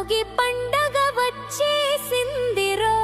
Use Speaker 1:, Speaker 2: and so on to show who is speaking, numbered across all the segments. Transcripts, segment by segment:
Speaker 1: భోగి పండగ వచ్చేసిందిరో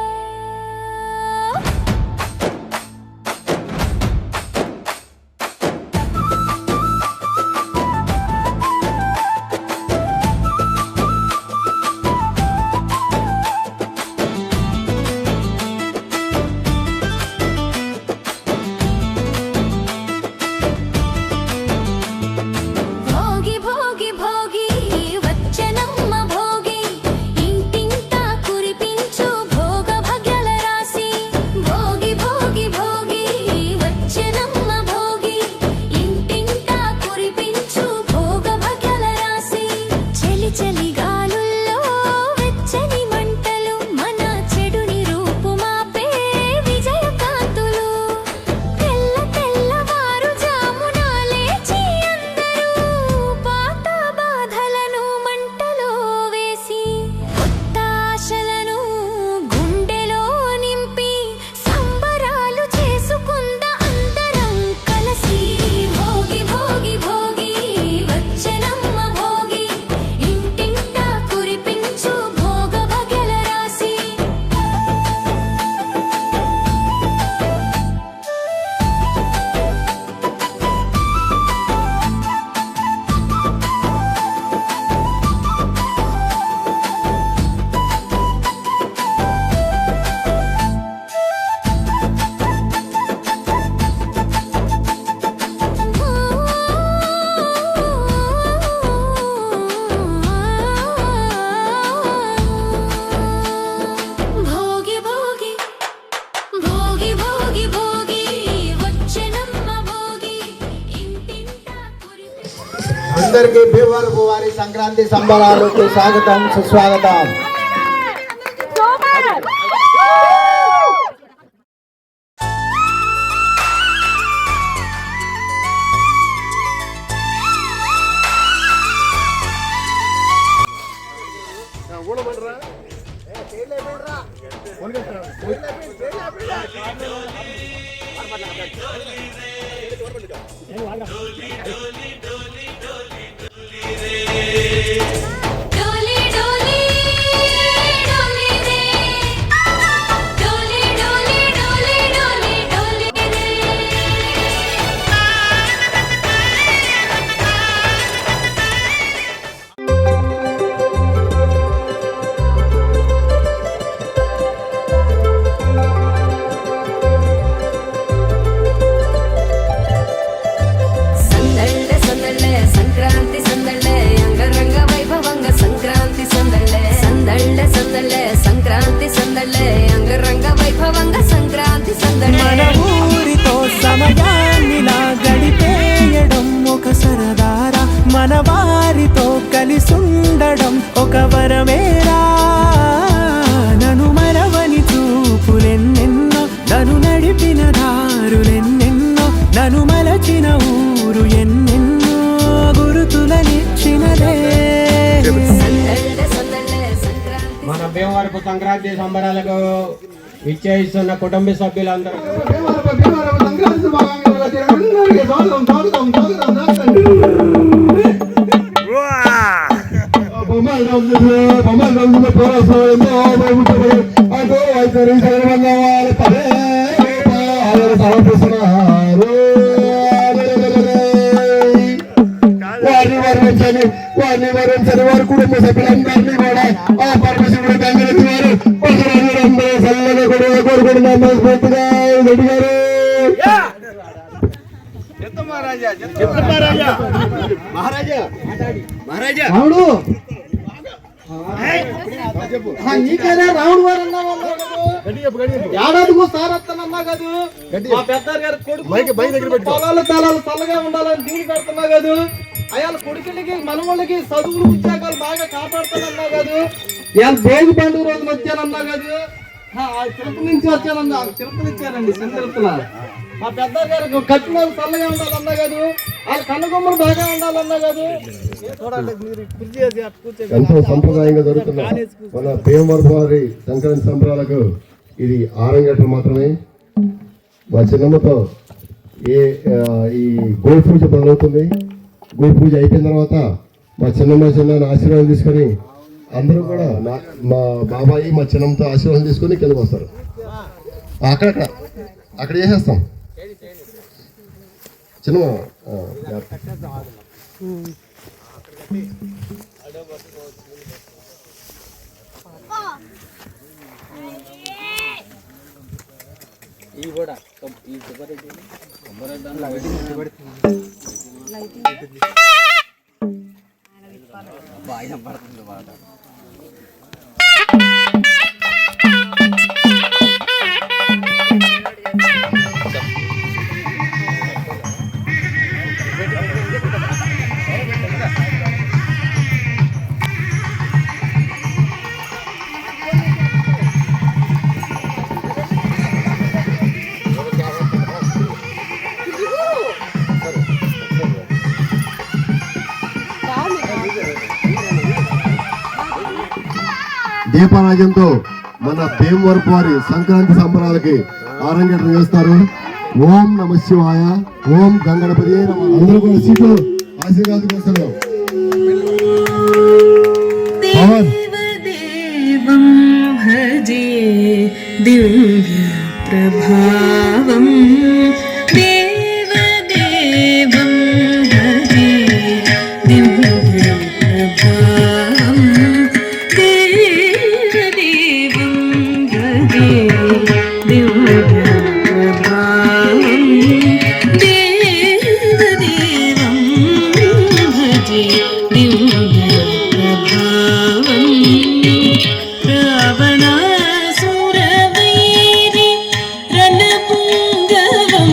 Speaker 2: అందరికీ భీమవరపు వారి సంక్రాంతి సంబరాలకు స్వాగతం సుస్వాగతం.
Speaker 3: మన వారితో కలిసుండడం ఒక వరమేరా. నన్ను మరవని చూపులెన్నెన్నో, నన్ను నడిపిన దారులెన్నెన్నో, నన్ను మలచిన ఊరు ఎన్నెన్నో గురుతులనిచ్చినదే.
Speaker 4: మన భీమవరపు సంక్రాంతి సంబరాలకు విచ్చేస్తున్న కుటుంబ సభ్యులందరూ
Speaker 2: వారిని వరించని వారి కుటుంబ సభ్యులందరినీ కూడా ఆ పరమశివుడు గంగరెత్తి వారు చల్లగా కూడా కోరుకుంటున్నాం మనస్ఫూర్తిగా. రెడ్డి గారు రాముడు నీకేనా రాముడు వారు అన్నావు, ఏడాదికి సార్ వస్తానన్నా కాదు. మా పెద్ద గారు కొడుకు పొలాలు తలాలు చల్లగా ఉండాలని దీని పెడుతున్నా కాదు. అయాల కొడుకులకి మనవాళ్ళకి చదువులు ఉద్యోగాలు బాగా కాపాడుతానన్నా కాదు. ఇవాళ భోగి పండుగ రోజున వచ్చానన్నా కాదు. తిరుపతి నుంచి వచ్చానన్నా, తిరుపతి ఇచ్చానండి తిరుపతిల. మా పెద్ద గారు కట్టిన చల్లగా ఉండాలన్నా కాదు, వాళ్ళ కన్నుకొమ్మలు బాగా ఉండాలన్నా కాదు.
Speaker 5: ఎంతో సంప్రదాయంగా జరుగుతున్న మన భీమవరపు వారి సంక్రాంతి సంబరాలకు ఇది ఆరంగేటం మాత్రమే. మా చిన్నమ్మతో ఈ గోడు పూజ మొదలవుతుంది. గోడు పూజ అయిపోయిన తర్వాత మా చిన్నమ్మ చిన్న ఆశీర్వాదం తీసుకొని అందరూ కూడా మా బాబాయి మా చిన్నమ్మతో ఆశీర్వాదం తీసుకొని కిందకు వస్తారు. అక్కడక్కడ అక్కడ చేసేస్తాం చిన్న దీపారాజ్యంతో మన భీమవరపు వారి సంక్రాంతి సంబరాలకి ఆరంగేట్రం చేస్తారు. ఓం నమ శివాయ, ఓం గంగణపతి. అందరూ కూడా సీట్లు ఆశీర్వాదం చేస్తున్నారు.
Speaker 6: దేవదేవం భజే దివ్య ప్రభావం, దేవదేవం భజే దివ్య ప్రభావం, దేవదేవం భజే దివ్య ప్రభావం, దేవదేవం భజే దివ్య ప్రభావం. రావణాసురవైరి రణపుంగవం,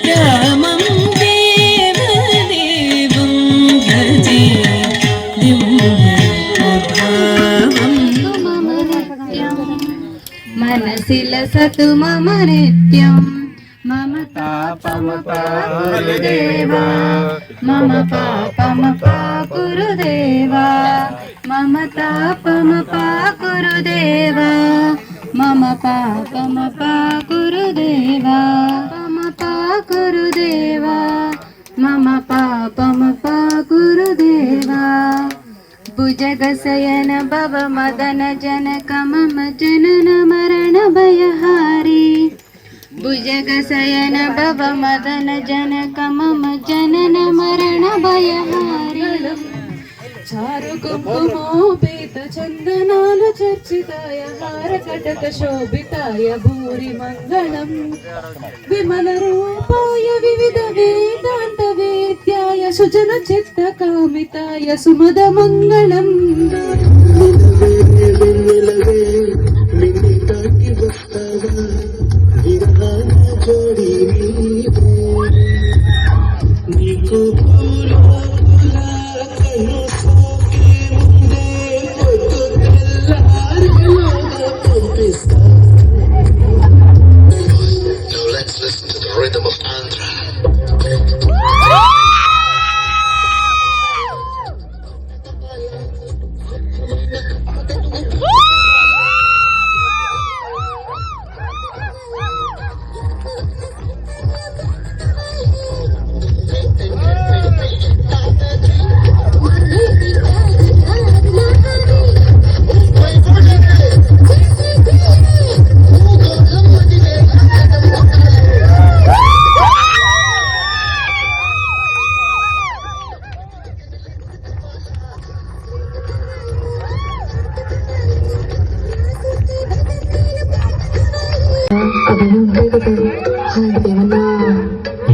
Speaker 6: రామం దేవదేవం భజే దివ్య ప్రభావం.
Speaker 1: మనసిల సతు మమ నిత్యం మమ తాపమపా గురుదేవా, మమ పాపమపా గురుదేవా, మమ తాపమపా గురుదేవా, మమ పాపమపా గురుదేవా, మమ పా గురుదేవా, మమ పాపమపా గురుదేవా. భుజగశయన భవ మదన జనక మమ జనన మరణ భయహారి, భుజగశయన భవ మదన జనక మమ జనన మరణ భయహారి. చారు కుంకుమోపేత చందనాలు చర్చితాయ, హార కటక శోభితాయ భూరి మంగళం, విమల రూపాయ వివిధ వేదాంత వేద్యాయ, సుజన చిత్త కామితాయ సుమద మంగళం.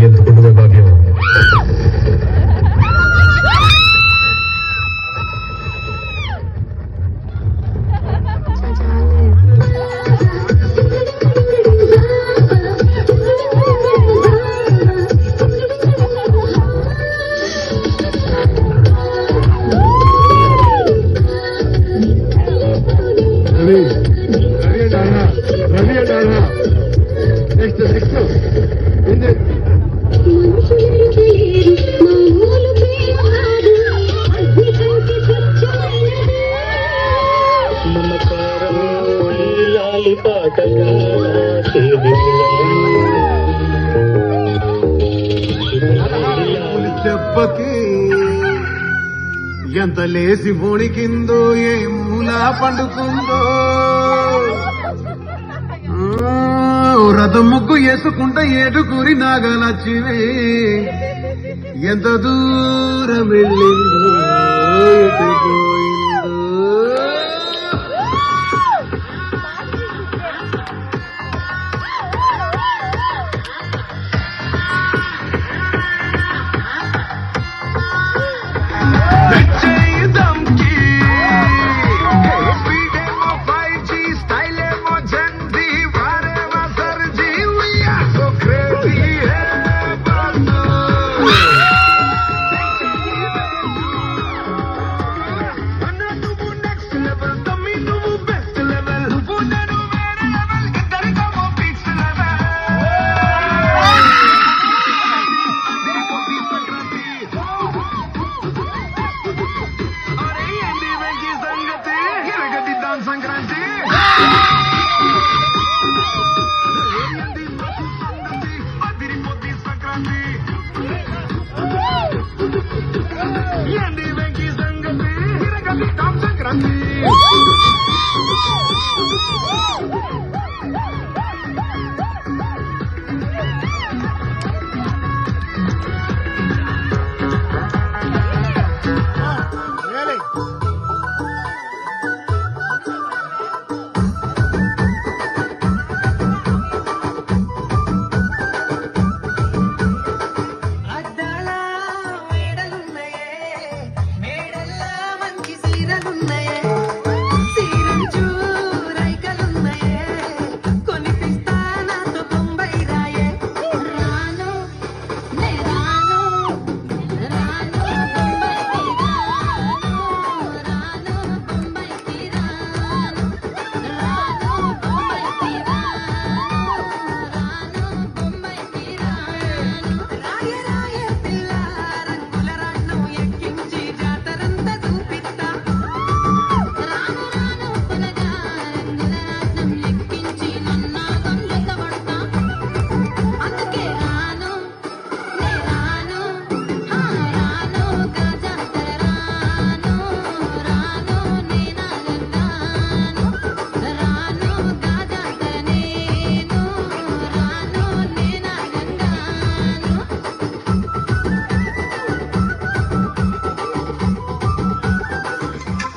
Speaker 5: ఎందుకుంటుందో భాగ్యం. దెబ్బకి
Speaker 7: ఎంత లేసి బోణికిందో ఏ మూల పండుకుందో రథం ముగ్గు వేసుకుంటే ఏడుగురి నాగలచ్చివే ఎంత దూరం వెళ్ళిందో ఎటు పోయిందో.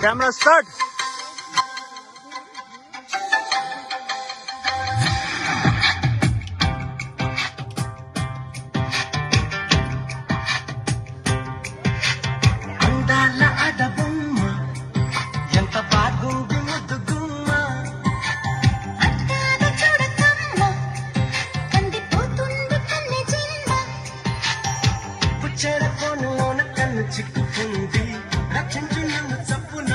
Speaker 3: Camera start. అందాల అడబొమ్మ ఎంత బాగుంది ముద్దుగుమ్మ అట్టాగ చూడకమ్మ కందిపోతుంది కన్నె జిమ్మ పుచ్చర కోణంలోన కన్ను చిక్కుకుంది రచించు నన్ను చప్పున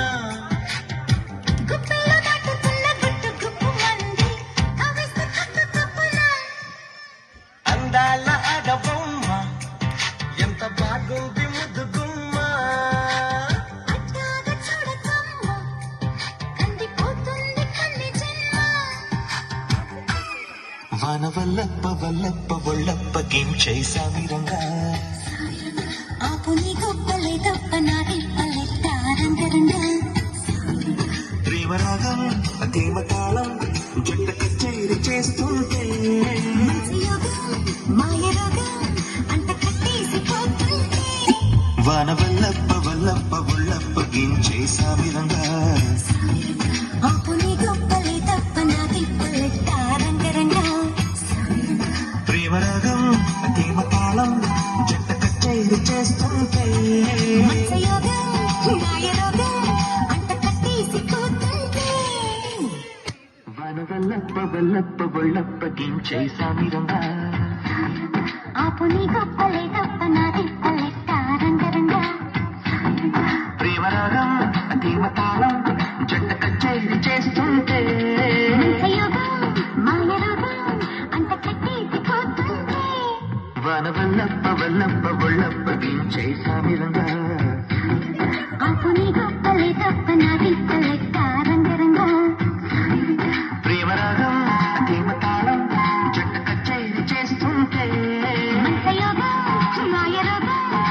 Speaker 3: గుప్పెలో దాటుతున్న గుట్టు గుప్పు మంది కవిస్తూ కట్టు తప్పున అందాల అడబొమ్మ ఎంత బాగుంది ముద్దుగుమ్మ అట్టాగ చూడకమ్మ కందిపోతుంది కన్నె జిమ్మ వాన వల్లప్ప వల్లప్ప ఒళ్ళప్ప గేం చేసామిరంగా ఆపు నీ గొప్పలే తప్ప నాది పల్లెట్టారంగరంగా ప్రేమరాగం దేవతాళం జంట కచేరి చేస్తుంటే మాయ రోగం అంత కట్టేసిపోతుంటే వాన వల్లప్ప వల్లప్ప ఒళ్ళప్ప గేం చేసామిరంగా ఆపు నీ గొప్పలే తప్ప నాది పల్లెట్టారంగరంగా ప్రేమరాగం దేవతాళం జంట కచేరి చేస్తుంటే వాన వల్లప్ప వల్లప్ప ఒళ్ళప్ప గేం చేసామిరంగా ఆపు నీ గొప్పలే తప్ప నాది పల్లెట్టారంగరంగా ప్రేమరాగం దేవతాళం జంట కచేరి చేస్తుంటే వాన వల్లప్ప వల్లప్ప ఒళ్ళప్ప గేం చేసామిరంగా ఆపు నీ గొప్పలే తప్ప నాది పల్లెట్టారంగరంగా ప్రేమరాగం దేవతాళం జంట కచేరి చేస్తుంటే మాయ రోగం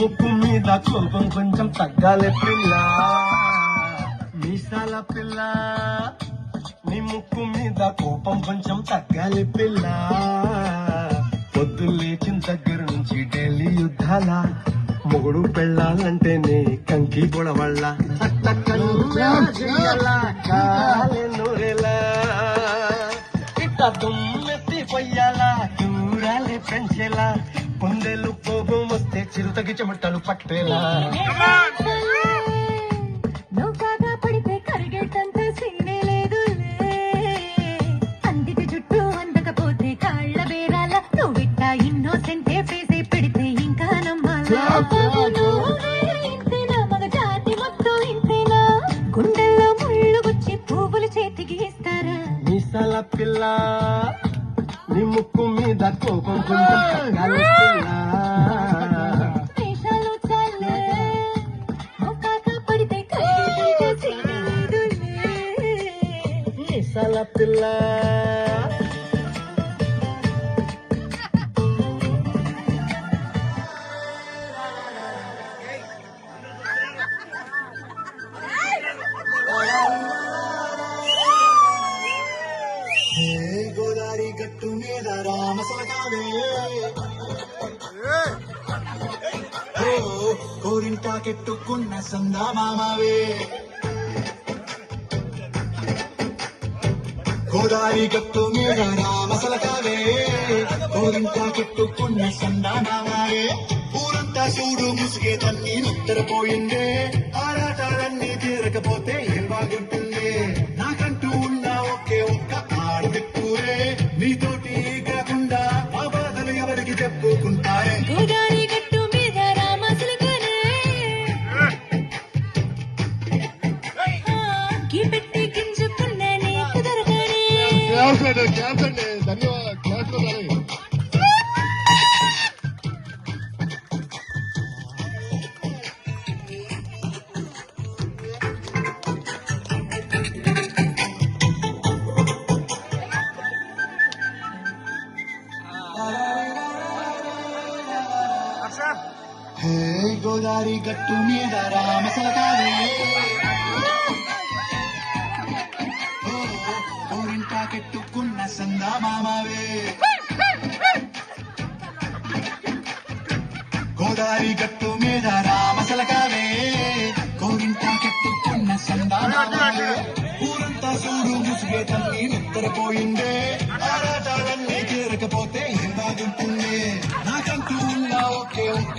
Speaker 2: ముక్కు మీద కోపం కొంచెం తగ్గాలి పిల్ల మీసాల పిల్ల నీ ముక్కు మీద కోపం కొంచెం తగ్గాలి పిల్ల పొద్దు లేచిన దగ్గర నుంచి ఢిల్లీ యుద్ధాల మొగుడు పెళ్ళాలంటేనే కంకి గొడవళ్ళ నూరెలా ఇట్ట దుమ్మెత్తి పొయ్యాలా దూరాలే పెంచేలా పొందెలు కోపం వస్తే చిరుతకి చెమటలు పట్టేలా
Speaker 3: నువ్వు బాగా పడితే కరిగేటంత సీనే లేదు అందిటి చుట్టూ అందకపోతే కాళ్ళ బేరాల నువ్విట్ట ఇన్నోసెంటే ఫేసే పెడితే ఇంకా నమ్మాలా ఇంతేనా మగ జాతి మొత్తం ఇంతేనా గుండెల్లో ముళ్ళు గుచ్చి పువ్వులు చేతికి ఇస్తారా
Speaker 2: మీసాల పిల్ల నీ ముక్కు మీద కోపం కొంచెం తగ్గాలి పిల్ల
Speaker 3: వేషాలు చాలే నువ్వు బాగా పడితే కరిగేటంత సీనే లేదు
Speaker 2: మీసాల పిల్ల గోదావరి గట్టు మీద రామసలకావే కోరింటా కెట్టుకున్న సందా మామావే గోదావరి గట్టు మీద రామసలకావే కోరింటా కెట్టుకున్న సందా మామావే ఊరంతా చూడు ముసిగే తన్ని నిద్రపోయిందే ఆరాటాలన్నీ తీరకపోతే ఏం బాగుంటుంది నాకంటూ ఉన్న ఒకే ఒక్క ఆడదిక్కురే నీతోటి కాకుండా ఆ బాధలు ఎవరికి చెప్పుకుంటారే
Speaker 3: గోదావరి గట్టు మీద రామసలకనే గీ పెట్టి గింజుకున్న నీకు దొరకనే
Speaker 2: గోదావరి గట్టు మీద రామసలకావే కోరింటా కెట్టుకున్న సందా మామావే గోదావరి గట్టు మీద రామసలకావే కోరింటా కెట్టుకున్న సందా మామావే ఊరంతా చూడు ముసిగే తల్లి నిద్రపోయిందే ఆరాటాలన్నీ తీరకపోతే ఏం బాగుంటుంది నాకంటూ ఉన్న ఒకే ఒక్క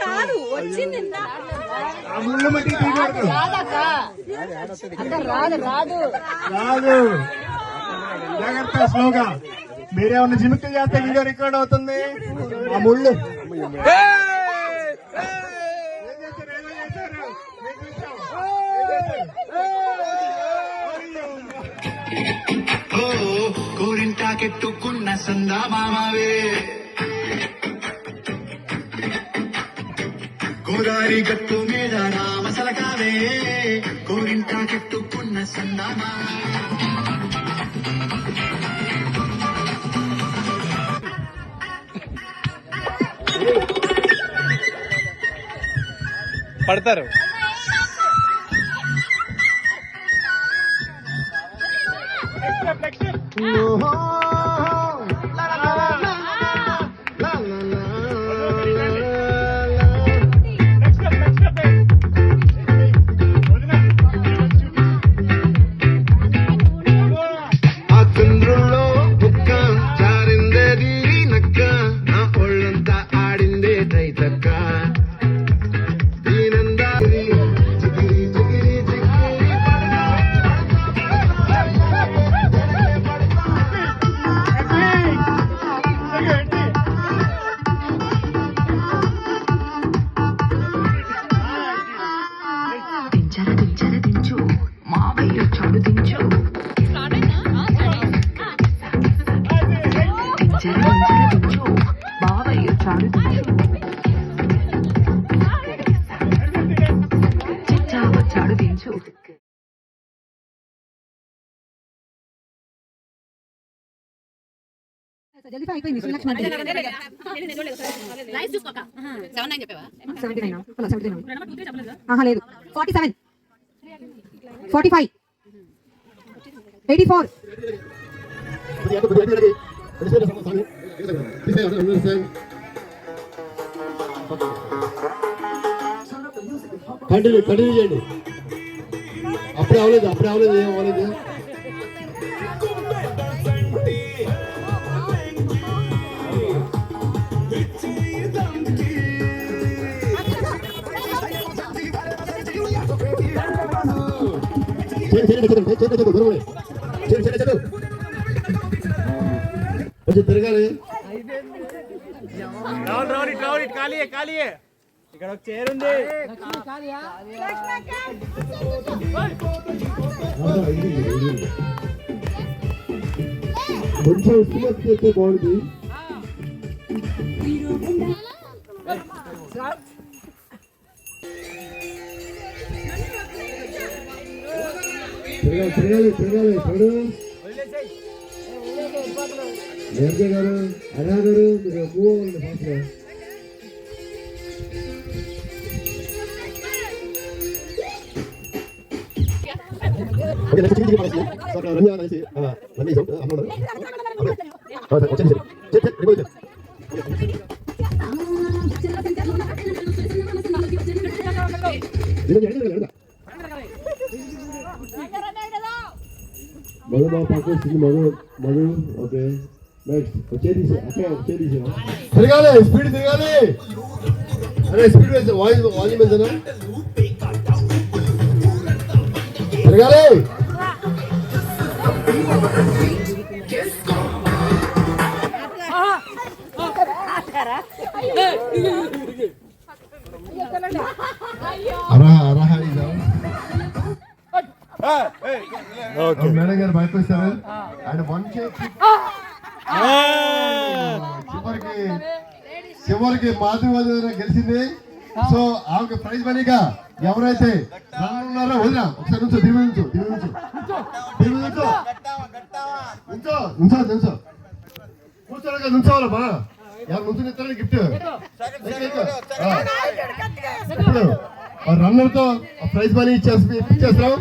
Speaker 1: కాదు వచ్చింది
Speaker 2: రాదు జాగ్రత్త స్లోగా మీరేమన్నా జిమిక్కి చేస్తే వీడియో రికార్డ్ అవుతుంది ఆ ముళ్ళు కోరింటా కెట్టుకున్న సందా మామావే గోదావరి గట్టు మీద రామసలకావే కోరింటా కెట్టుకున్న సందా మామావే పడతారు
Speaker 3: ఉపయోగించు.
Speaker 8: లేదు 47 45 84
Speaker 5: కంటిన్యూ చేయండి. అప్పుడే అవ్వలేదు ఏం అవ్వలేదు. కొంచెం తిరగాలి.
Speaker 2: ఖాళీ ఇక్కడ ఒక చైర్ ఉంది.
Speaker 5: కొంచెం ఇష్టం చేస్తే బాగుంది. తిరగాలి చూడు. నేర్జ గారు అన్నా గారు మీరు మూవ్ అవ్వండి ఫాస్ట్గా. మధు మా పక్క వచ్చింది. మధు ఓకే నెక్స్ట్ వచ్చేది అక్కడ వచ్చేది. తిరగాలి, స్పీడ్ తిరగాలి. అరే స్పీడ్ వేసా వాల్యూమ్ వేసానా? తిరగాలి. మేడం గారు భయపడిస్తారు. ఆయన వన్ చివరికి మాధవి గెలిచింది. సో ఆమెకి ప్రైజ్ మనీగా ఎవరైతే ఉన్నారో వదిలా ఒకసారి నుంచో నుంచోవాలమ్మా. ఎవరు నుంచుని ఇస్తారని గిఫ్ట్. ఇప్పుడు రన్నర్ తో ప్రైజ్ మనీ ఇచ్చేస్తాం.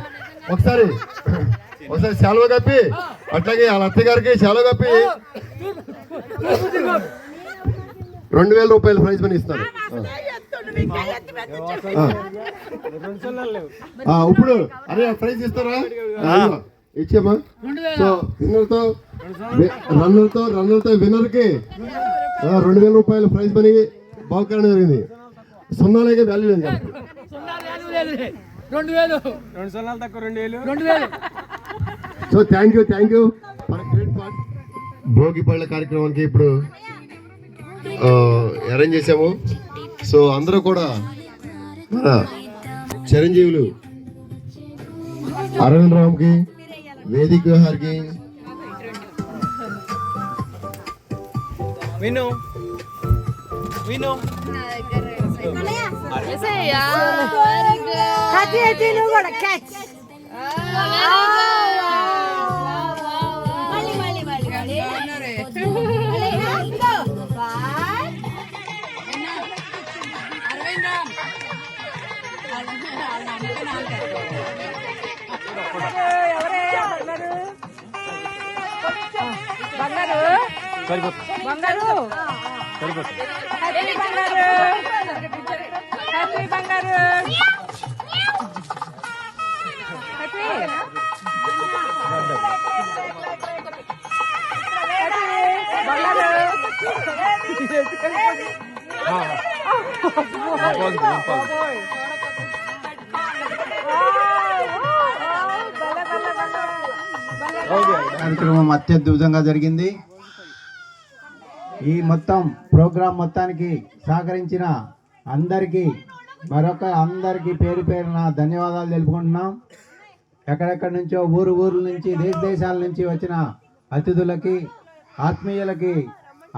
Speaker 5: ఒకసారి సెలవు కప్పి అట్లాగే వాళ్ళ అత్తగారికి సెలవు కప్పి 2000 రూపాయలు ప్రైజ్ మనీ ఇస్తారు. ఇప్పుడు అరే ప్రైజ్ ఇస్తారా? ఇచ్చామా. సో రన్నర్ తో విన్నర్ కి 2000 రూపాయలు ప్రైజ్ మనీ బహుకరణ జరిగింది. సున్నాలకే వాల్యూ లేదు కాబట్టి. సో థ్యాంక్ యూ భోగి పళ్ళ కార్యక్రమానికి ఇప్పుడు అరేంజ్ చేసాము. సో అందరూ కూడా మన చిరంజీవులు అరవింద్ రామ్కి, వేదిక విహార్కి,
Speaker 2: విను
Speaker 9: కార్యక్రమం అత్యద్భుతంగా జరిగింది. ఈ మొత్తం ప్రోగ్రాం మొత్తానికి సహకరించిన అందరికీ అందరికీ పేరు పేరున ధన్యవాదాలు తెలుపుకుంటున్నాం. ఎక్కడెక్కడి నుంచో ఊరు నుంచి దేశాల నుంచి వచ్చిన అతిథులకి, ఆత్మీయులకి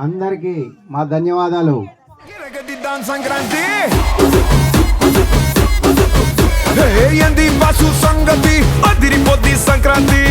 Speaker 9: అందరికీ మా ధన్యవాదాలు. సంక్రాంతి
Speaker 10: సంక్రాంతి అదిరిపోద్ది సంక్రాంతి